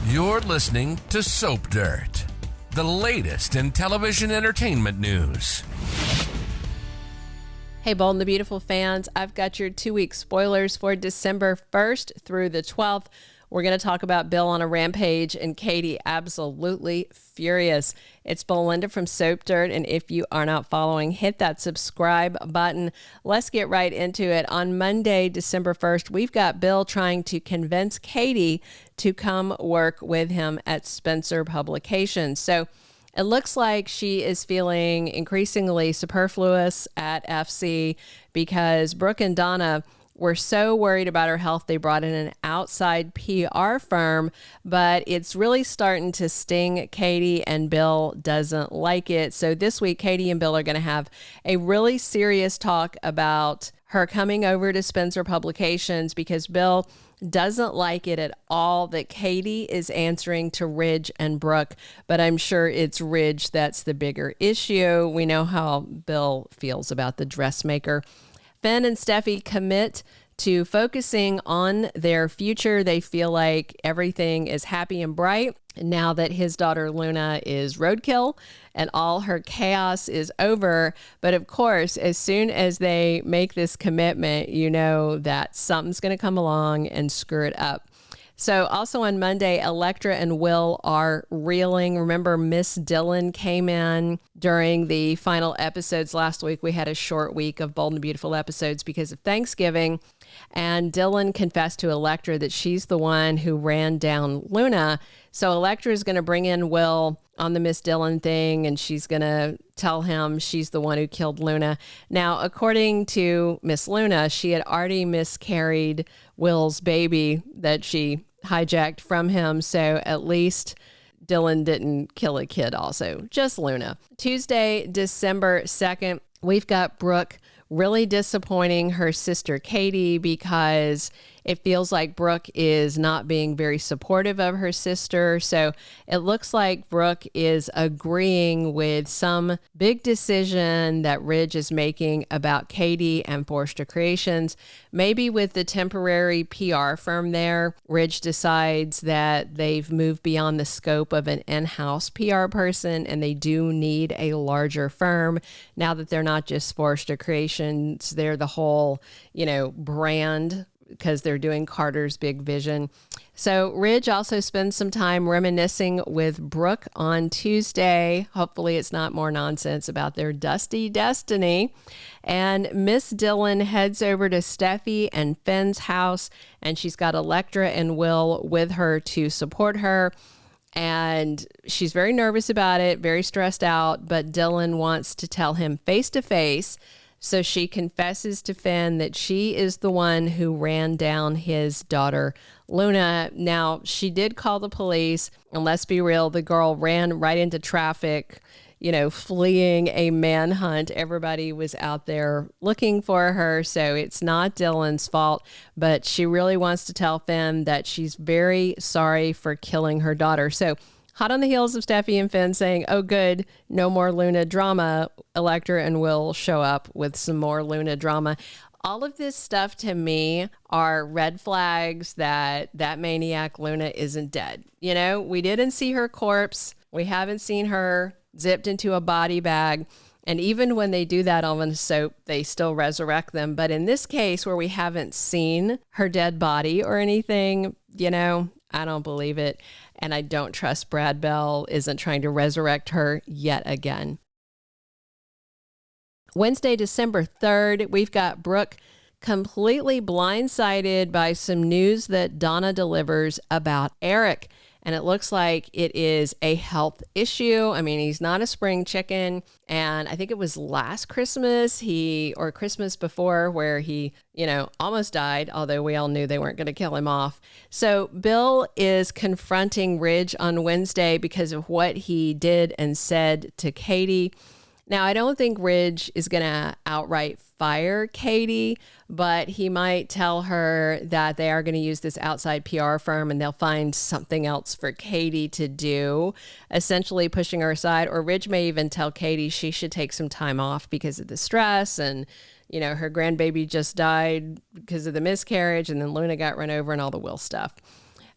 You're listening to Soap Dirt, the latest in television entertainment news. Hey, Bold and the Beautiful fans, I've got your 2-week spoilers for December 1st through the 12th. We're going to talk about Bill on a rampage and Katie absolutely furious. It's Belinda from Soap Dirt, and if you are not following, hit that subscribe button. Let's get right into it. On Monday, December 1st, we've got Bill trying to convince Katie to come work with him at Spencer Publications. So it looks like she is feeling increasingly superfluous at FC because Brooke and Donna were so worried about her health, they brought in an outside PR firm, but it's really starting to sting Katie, and Bill doesn't like it. So this week, Katie and Bill are going to have a really serious talk about her coming over to Spencer Publications because Bill doesn't like it at all that Katie is answering to Ridge and Brooke, but I'm sure it's Ridge that's the bigger issue. We know how Bill feels about the dressmaker. Finn and Steffy commit to focusing on their future. They feel like everything is happy and bright now that his daughter Luna is roadkill and all her chaos is over. But of course, as soon as they make this commitment, you know that something's going to come along and screw it up. So also on Monday, Elektra and Will are reeling. Remember, Miss Dillon came in during the final episodes last week. We had a short week of Bold and Beautiful episodes because of Thanksgiving. And Dillon confessed to Elektra that she's the one who ran down Luna. So Elektra is going to bring in Will on the Miss Dillon thing, and she's going to tell him she's the one who killed Luna. Now, according to Miss Luna, she had already miscarried Will's baby that she hijacked from him. So at least Dillon didn't kill a kid also, just Luna. Tuesday, December 2nd, we've got Brooke really disappointing her sister Katie because it feels like Brooke is not being very supportive of her sister. So it looks like Brooke is agreeing with some big decision that Ridge is making about Katie and Forrester Creations. Maybe with the temporary PR firm there, Ridge decides that they've moved beyond the scope of an in-house PR person and they do need a larger firm. Now that they're not just Forrester Creations, they're the whole, brand, because they're doing Carter's Big Vision. So Ridge also spends some time reminiscing with Brooke on Tuesday. Hopefully it's not more nonsense about their dusty destiny. And Miss Dillon heads over to Steffy and Finn's house, and she's got Elektra and Will with her to support her. And she's very nervous about it, very stressed out, but Dillon wants to tell him face to face. So she confesses to Finn that she is the one who ran down his daughter, Luna. Now, she did call the police, and let's be real, the girl ran right into traffic, fleeing a manhunt. Everybody was out there looking for her, so it's not Dillon's fault, but she really wants to tell Finn that she's very sorry for killing her daughter. So hot on the heels of Steffy and Finn saying, oh, good, no more Luna drama, Elektra and Will show up with some more Luna drama. All of this stuff to me are red flags that maniac Luna isn't dead. We didn't see her corpse. We haven't seen her zipped into a body bag. And even when they do that on the soap, they still resurrect them. But in this case where we haven't seen her dead body or anything, I don't believe it. And I don't trust Brad Bell isn't trying to resurrect her yet again. Wednesday, December 3rd, we've got Brooke completely blindsided by some news that Donna delivers about Eric. And it looks like it is a health issue. I mean, he's not a spring chicken. And I think it was last Christmas, or Christmas before, where he, almost died, although we all knew they weren't going to kill him off. So Bill is confronting Ridge on Wednesday because of what he did and said to Katie. Now, I don't think Ridge is going to outright fire Katie, but he might tell her that they are going to use this outside PR firm and they'll find something else for Katie to do, essentially pushing her aside. Or Ridge may even tell Katie she should take some time off because of the stress and, her grandbaby just died because of the miscarriage and then Luna got run over and all the Will stuff.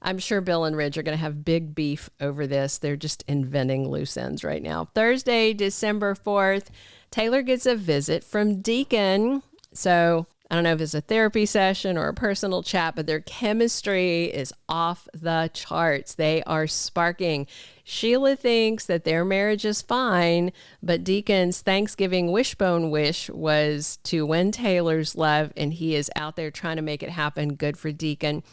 I'm sure Bill and Ridge are going to have big beef over this. They're just inventing loose ends right now. Thursday, December 4th, Taylor gets a visit from Deacon. So I don't know if it's a therapy session or a personal chat, but their chemistry is off the charts. They are sparking. Sheila thinks that their marriage is fine, but Deacon's Thanksgiving wishbone wish was to win Taylor's love, and he is out there trying to make it happen. Good for Deacon.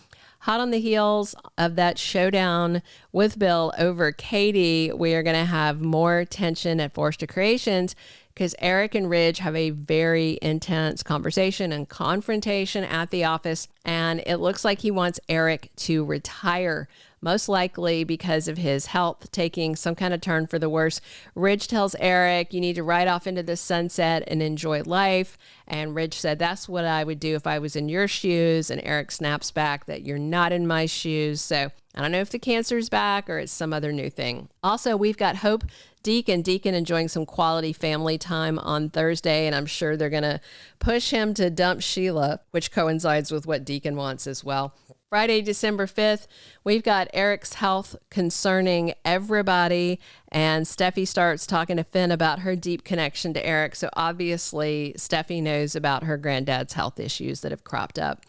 Hot on the heels of that showdown with Bill over Katie, we are going to have more tension at Forrester Creations because Eric and Ridge have a very intense conversation and confrontation at the office, and it looks like he wants Eric to retire, most likely because of his health taking some kind of turn for the worse. Ridge tells Eric, you need to ride off into the sunset and enjoy life. And Ridge said, that's what I would do if I was in your shoes. And Eric snaps back that you're not in my shoes. So I don't know if the cancer's back or it's some other new thing. Also, we've got Hope, Deacon enjoying some quality family time on Thursday, and I'm sure they're going to push him to dump Sheila, which coincides with what Deacon wants as well. Friday, December 5th, we've got Eric's health concerning everybody, and Steffi starts talking to Finn about her deep connection to Eric. So obviously, Steffi knows about her granddad's health issues that have cropped up.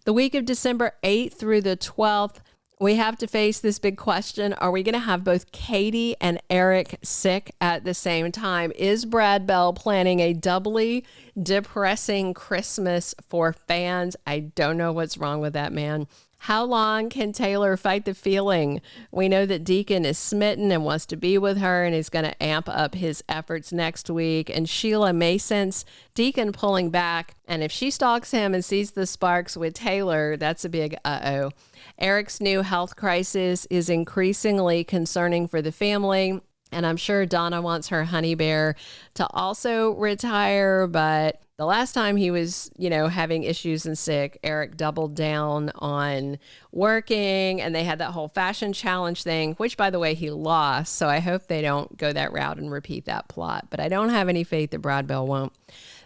The week of December 8th through the 12th, we have to face this big question. Are we going to have both Katie and Eric sick at the same time? Is Brad Bell planning a doubly depressing Christmas for fans? I don't know what's wrong with that man. How long can Taylor fight the feeling? We know that Deacon is smitten and wants to be with her and is going to amp up his efforts next week. And Sheila may sense Deacon pulling back. And if she stalks him and sees the sparks with Taylor, that's a big uh-oh. Eric's new health crisis is increasingly concerning for the family. And I'm sure Donna wants her honey bear to also retire, but the last time he was, having issues and sick, Eric doubled down on working, and they had that whole fashion challenge thing, which, by the way, he lost. So I hope they don't go that route and repeat that plot. But I don't have any faith that Brad Bell won't.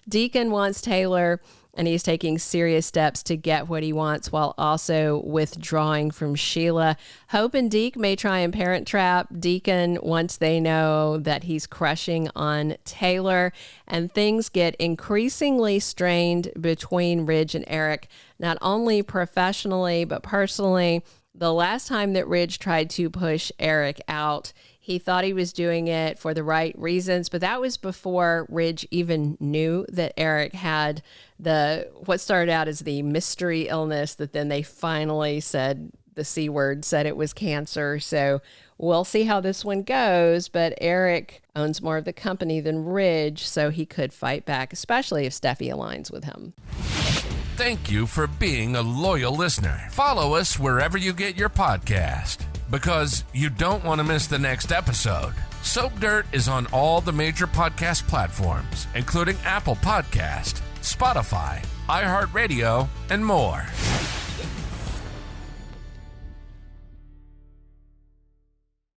Deacon wants Taylor, and he's taking serious steps to get what he wants while also withdrawing from Sheila. Hope and Deke may try and parent trap Deacon once they know that he's crushing on Taylor, and things get increasingly strained between Ridge and Eric, not only professionally but personally. The last time that Ridge tried to push Eric out, he thought he was doing it for the right reasons, but that was before Ridge even knew that Eric had what started out as the mystery illness that then they finally said the C word, said it was cancer. So we'll see how this one goes, but Eric owns more of the company than Ridge, so he could fight back, especially if Steffi aligns with him. Thank you for being a loyal listener. Follow us wherever you get your podcast, because you don't want to miss the next episode. Soap Dirt is on all the major podcast platforms, including Apple Podcast, Spotify, iHeartRadio, and more.